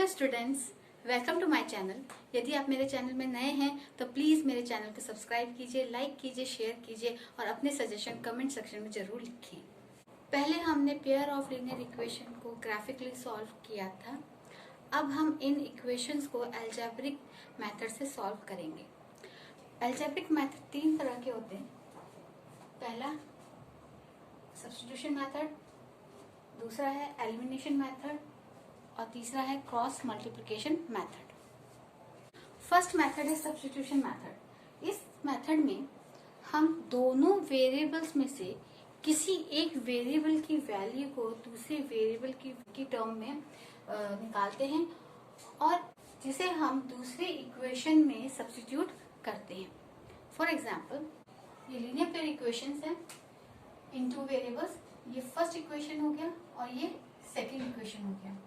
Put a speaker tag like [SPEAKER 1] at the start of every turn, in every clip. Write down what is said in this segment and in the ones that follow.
[SPEAKER 1] Hello students, welcome to my channel. यदि आप मेरे चैनल में नए हैं तो प्लीज़ मेरे चैनल को सब्सक्राइब कीजिए, लाइक कीजिए, शेयर कीजिए और अपने सजेशन कमेंट सेक्शन में ज़रूर लिखें। पहले हमने पेयर ऑफ लीनियर इक्वेशन को ग्राफिकली सॉल्व किया था। अब हम इन इक्वेशंस को अलजेब्रिक मेथड से सॉल्व करेंगे। अलजेब्रिक मेथड तीन तरह के होते हैं। पहला सब्स्टिट्यूशन मेथड, दूसरा है एलिमिनेशन मेथड और तीसरा है cross multiplication method. First method है सब्स्टिट्यूशन मेथड। इस मेथड में हम दोनों वेरिएबल्स में से किसी एक वेरिएबल की वैल्यू को दूसरे वेरिएबल की टर्म में निकालते हैं और जिसे हम दूसरे इक्वेशन में सब्स्टिट्यूट करते हैं। फॉर एग्जाम्पल, ये लीनियर पेयर इक्वेशंस हैं इन टू वेरिएबल्स। ये फर्स्ट इक्वेशन हो गया और ये सेकेंड इक्वेशन हो गया।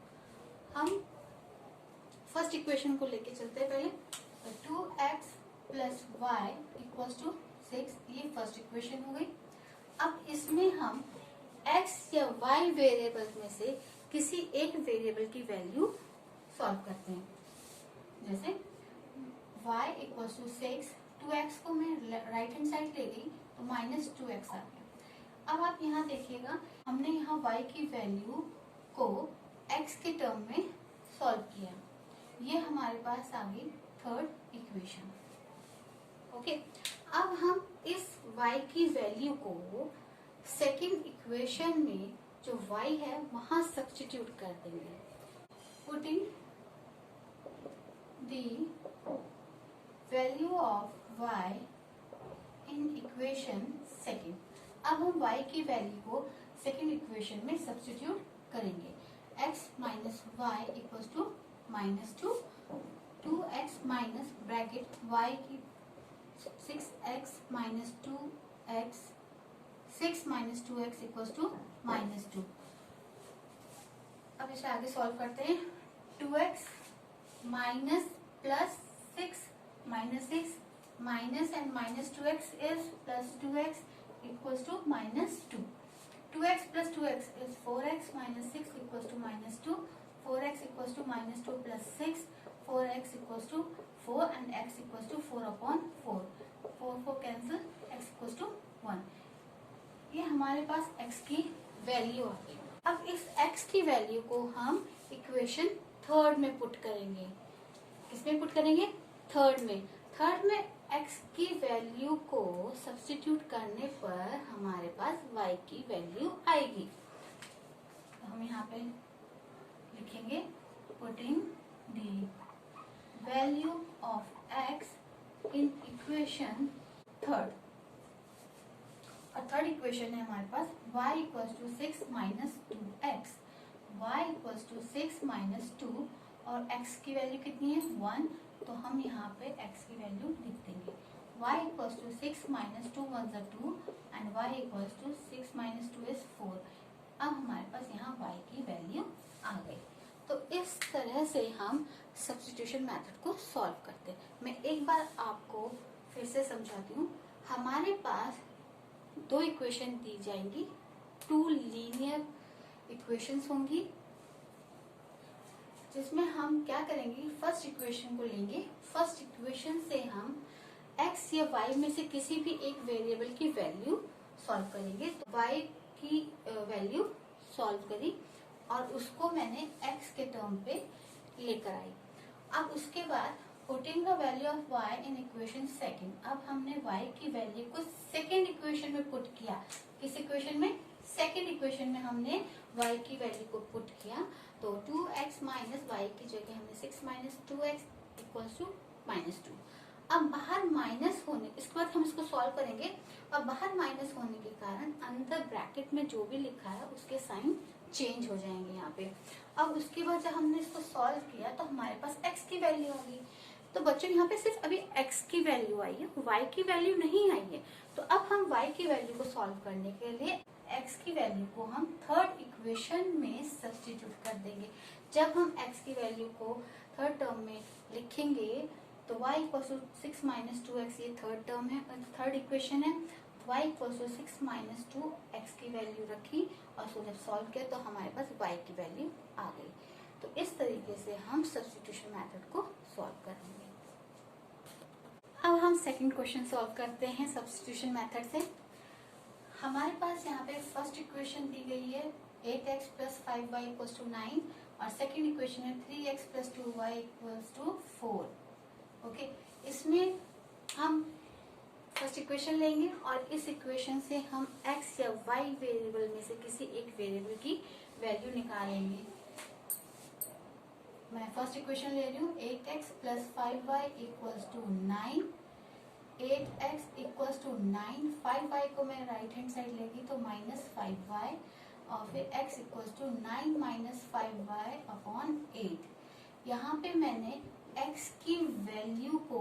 [SPEAKER 1] हम फर्स्ट इक्वेशन को लेके चलते हैं पहले। 2x plus Y equals to 6, ये फर्स्ट इक्वेशन हो गई। अब इसमें हम x या y वेरिएबल में से किसी एक वेरिएबल की वैल्यू सॉल्व करते हैं। जैसे y इक्वल्स टू 6, 2x को मैं राइट हैंड साइड ले गई तो -2x आ गया। अब आप यहाँ देखिएगा, हमने यहाँ y की वैल्यू को x के टर्म में सॉल्व किया। ये हमारे पास आ गई थर्ड इक्वेशन। ओके, अब हम इस y की वैल्यू को सेकंड इक्वेशन में जो y है वहां सब्स्टिट्यूट कर देंगे। Putting the value of y in equation second. अब हम y की वैल्यू को सेकंड इक्वेशन में सब्स्टिट्यूट करेंगे। x minus y equals to -2, 2x minus bracket y की 6x minus 2x, 6 minus 2x equals to -2। अब इसे आगे सॉल्व करते हैं। 2x minus plus 6 minus 6 minus and minus 2x is plus 2x equals to -2। 2x plus 2x is 4x minus 6 equals to -2. 4x equals to -2 plus 6. 4x equals to 4 and x equals to 4 upon 4. 4 cancel, x equals to 1. ये हमारे पास x की value आ गई। अब इस x की value को हम equation third में पुट करेंगे। किसमें पुट करेंगे? थर्ड में। थर्ड में x की वैल्यू को सब्स्टिट्यूट करने पर हमारे पास y की वैल्यू आएगी। तो हम यहाँ पे लिखेंगे putting the value of x in equation third. और थर्ड इक्वेशन है हमारे पास y equals to 6 minus 2x, y equals to 6 minus 2 और x की वैल्यू कितनी है? 1। तो हम यहाँ पे x की वैल्यू लिख देंगे। y equals to 6 minus 2 1 2 and y equals to 6 minus 2 is 4। अब हमारे पास यहाँ y की वैल्यू आ गई। तो इस तरह से हम सब्स्टिट्यूशन मेथड को सॉल्व करते हैं। मैं एक बार आपको फिर से समझाती हूँ। हमारे पास दो इक्वेशन दी जाएंगी, 2 लीनियर इक्वेशंस होंगी, जिसमें हम क्या करेंगे, फर्स्ट इक्वेशन को लेंगे। फर्स्ट इक्वेशन से हम x या y में से किसी भी एक वेरिएबल की वैल्यू सॉल्व करेंगे। तो y की वैल्यू सॉल्व करी और उसको मैंने x के टर्म पे लेकर आई। अब उसके बाद putting the value of y in equation second. अब हमने y की वैल्यू को सेकंड इक्वेशन में पुट किया। किस इक्वेशन में? सेकंड इक्वेशन में हमने y की वैल्यू को पुट किया। तो 2x माइनस वाई की जगह हमने 6 माइनस 2x इक्वल्स टू -2। अब बाहर माइनस होने, इसके बाद हम इसको सॉल्व करेंगे। अब बाहर माइनस होने के कारण अंदर ब्रैकेट में जो भी लिखा है उसके साइन चेंज हो जाएंगे यहाँ पे। अब उसके बाद जब हमने इसको सॉल्व किया तो हमारे पास x की वैल्यू आ गई। तो बच्चों यहाँ पे सिर्फ अभी x की वैल्यू आई है, y की वैल्यू नहीं आई है। तो अब हम y की वैल्यू को सॉल्व करने के लिए x की वैल्यू को हम थर्ड इक्वेशन में सब्स्टिट्यूट कर देंगे। जब हम x की वैल्यू को थर्ड टर्म में लिखेंगे तो y equals to 6 minus 2x, ये थर्ड टर्म है, थर्ड इक्वेशन है। y equals to 6 minus 2 x की वैल्यू रखी और उसको जब सॉल्व किया तो हमारे पास y की वैल्यू आ गई। तो इस तरीके से हम सब्स्टिट्यूशन मेथड को सॉल्व करेंगे। अब हम सेकंड क्वेश्चन सॉल्व करते हैं सब्स्टिट्यूशन मेथड से। हमारे पास यहाँ पे फर्स्ट इक्वेशन दी गई है 8x + 5y = 9 और सेकंड इक्वेशन है 3x + 2y = 4। ओके, इसमें हम फर्स्ट इक्वेशन लेंगे और इस इक्वेशन से हम x या y वेरिएबल में से किसी एक वेरिएबल की वैल्यू निकालेंगे। मैं फर्स्ट इक्वेशन ले रही हूँ 8x + 5y = 9। 8x = 9, 5y को मैं राइट हैंड साइड लेगी तो -5y और फिर x = 9 - 5y/8। यहाँ पे मैंने x की वैल्यू को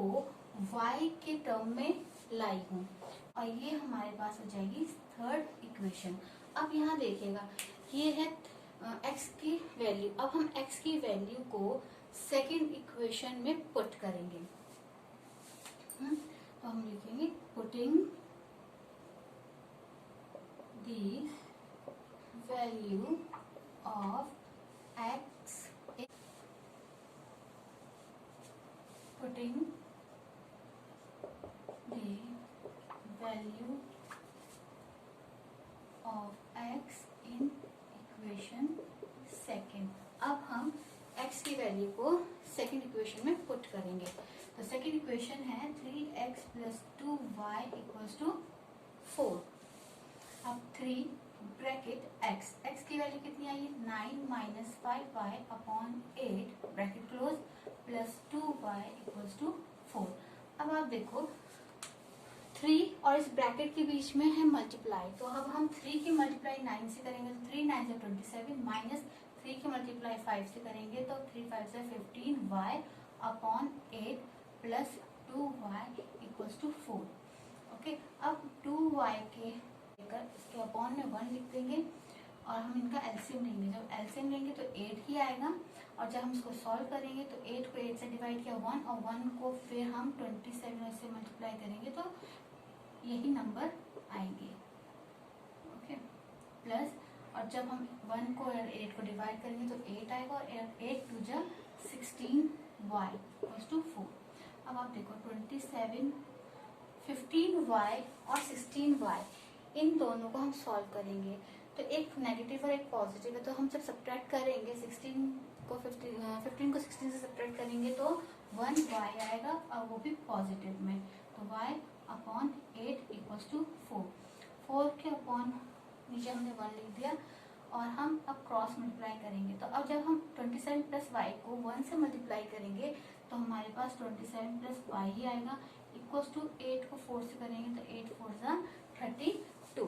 [SPEAKER 1] y के टर्म में लाई हूँ और ये हमारे पास हो जाएगी थर्ड इक्वेशन। अब यहाँ देखिएगा ये है x की वैल्यू। अब हम x की वैल्यू को सेकंड इक्वेशन में पुट करेंगे। तो हम लिखेंगे putting the value of x, putting the value of x in equation second. अब हम x की वैल्यू को सेकेंड इक्वेशन में पुट करेंगे। तो सेकेंड इक्वेशन है 3x + 2y = 4। अब 3 ब्रैकेट x की वैल्यू कितनी आई है 9 - 5y/8 ब्रैकेट क्लोज + 2y = 4। अब आप देखो 3 और इस ब्रैकेट के बीच में है मल्टीप्लाई, तो अब हम 3 की मल्टीप्लाई 9 से करेंगे तो 3 9 से 27 माइनस 3 की मल्टीप्लाई 5 से करेंगे तो 3 5 से 15y/8 + 2y = 4। ओके, अब 2y के लेकर इसके अपॉन में 1 लिख देंगे और हम इनका एलसीएम लेंगे। जब एलसीएम लेंगे तो 8 ही आएगा और जब हम इसको सॉल्व करेंगे तो 8 को 8 से डिवाइड किया 1 और 1 को फिर हम 27 से मल्टीप्लाई करेंगे तो यही नंबर आएंगे। ओके, प्लस और जब हम 1 को और 8 को डिवाइड करेंगे तो 8 आएगा और 8 2 जा 16y = 4। अब आप देखो 27 15y और 16y इन दोनों को हम सॉल्व करेंगे तो एक नेगेटिव और एक पॉजिटिव है, तो हम जब सब्ट्रैक्ट करेंगे 15 को 16 से सब्ट्रैक्ट करेंगे तो 1y आएगा और वो भी पॉजिटिव में, तो y/8 = 4। 4 के अपॉन नीचे हमने 1 लिख दिया और हम अब क्रॉस मल्टीप्लाई करेंगे। तो अब जब हम 27 + y को 1 से मल्टीप्लाई करेंगे तो हमारे पास 27 + y ही आएगा = 8 को 4 से करेंगे तो 8 4 जा 32।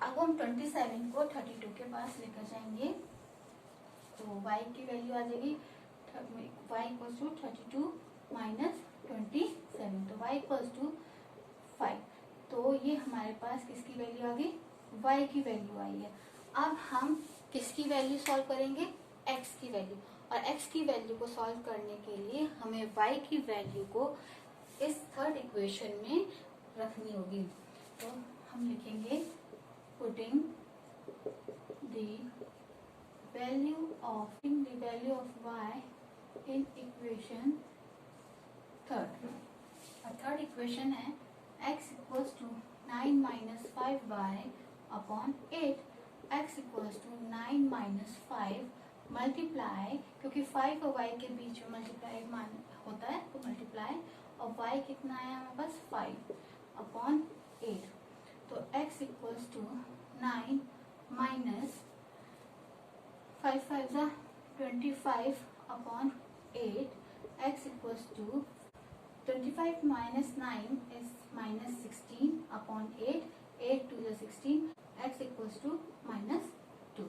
[SPEAKER 1] अब हम 27 को 32 के पास लेकर जाएंगे तो y की वैल्यू आ जाएगी y = 32 - 27, तो y = 5। तो ये हमारे पास किसकी वैल्यू आ गई y की वैल्यू आई है। अब हम किसकी वैल्यू सॉल्व करेंगे x की वैल्यू, और x की वैल्यू को सॉल्व करने के लिए हमें y की वैल्यू को इस थर्ड इक्वेशन में रखनी होगी। तो हम लिखेंगे putting the value of y in equation third. और थर्ड इक्वेशन है x = 9 - 5y/8, x = 9 - 5 मल्टीप्लाई, क्योंकि 5 और y के बीच में मल्टीप्लाई मान होता है तो मल्टीप्लाई, और y कितना आया हमारे पास 5/8, तो x = 9 - 5 5 जा 25/8, x = 25 - 9 is -16/8, 8 2 जा 16, x = -2।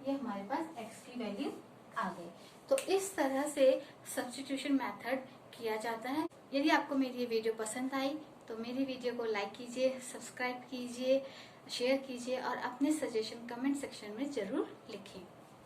[SPEAKER 1] ये हमारे पास x की वैल्यू आ गई। तो इस तरह से सब्स्टिट्यूशन मेथड किया जाता है। यदि आपको मेरी ये वीडियो पसंद आई तो मेरी वीडियो को लाइक कीजिए, सब्सक्राइब कीजिए, शेयर कीजिए और अपने सजेशन कमेंट सेक्शन में जरूर लिखें।